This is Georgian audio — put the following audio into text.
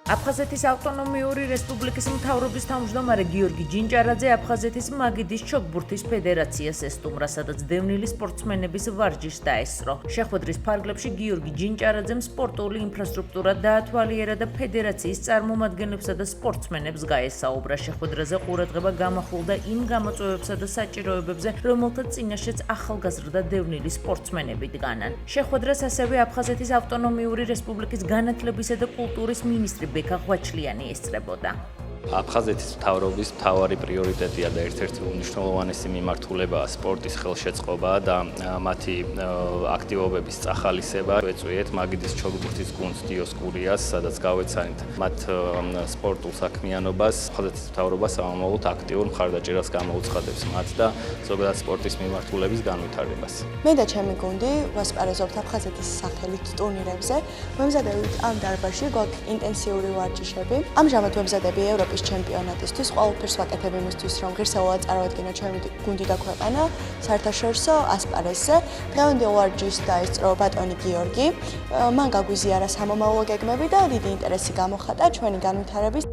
აფხაზეთის ავტონომიური რესპუბლიკის მთავრობის თავმჯდომარე გიორგი ჯინჭარაძე აფხაზეთის მაგიდის ჩოგბურთის ფედერაციას ესტუმრა, სადაც დევნილი სპორტსმენების ვარჯიშს დაესწრო. შეხვედრის ფარგლებში გიორგი ჯინჭარაძემ სპორტული ინფრასტრუქტურა დაათვალიერა და ფედერაციის წარმომადგენლებსა და სპორტსმენებს გაესაუბრა. შეხვედრაზე ყურადღება გამახვილდა იმ გამოწვევებსა და საჭიროებებზე, რომელთა წინაშეც ახალგაზრდა დევნილი სპორტსმენები დგანან. შეხვედრას ასევე აფხაზეთის ავტონომიური რესპუბლიკის განათლებისა და კულტურის მინისტრი ბექა ღვაჩლიანი ესწრებოდა. აფხაზეთის მთავრობის მთავარი პრიორიტეტია და ერთ-ერთი უმნიშვნელოვანესი მიმართულებაა სპორტის ხელშეწყობა და მათი აქტივობების წახალისება. ვეწვიეთ მაგიდის ჩოგბურთის გუნდს დიოსკურიას, სადაც გავეცანით მათ სპორტულ საქმიანობას. აფხაზეთის მთავრობა სამომავლოდ აქტიურ მხარდაჭერას გამოუცხადებს მათ და ზოგადად სპორტის მიმართულების განვითარებას. მე და ჩემი გუნდი ვასპარეზობთ აფხაზეთის სახელით ტურნირებზე. ვემზადებით ამ დარბაზში გვაქვს ინტენსიური ვარჯიშები. ამჟამად ვემზადები ევროპის ჩემპიონატისთვის, ყველაფერს ვაკეთებ იმისთვის, რომ ღირსეულად წარადგინო ჩემი გუნდი და ქვეყანა საერთაშორისო ასპარეზზე. დღევანდელ ვარჯიშს დაესწრო ბატონი გიორგი. მან გაგვიზიარა სამომავლო გეგმები და დიდი ინტერესი გამოხატა ჩვენი განვითარების.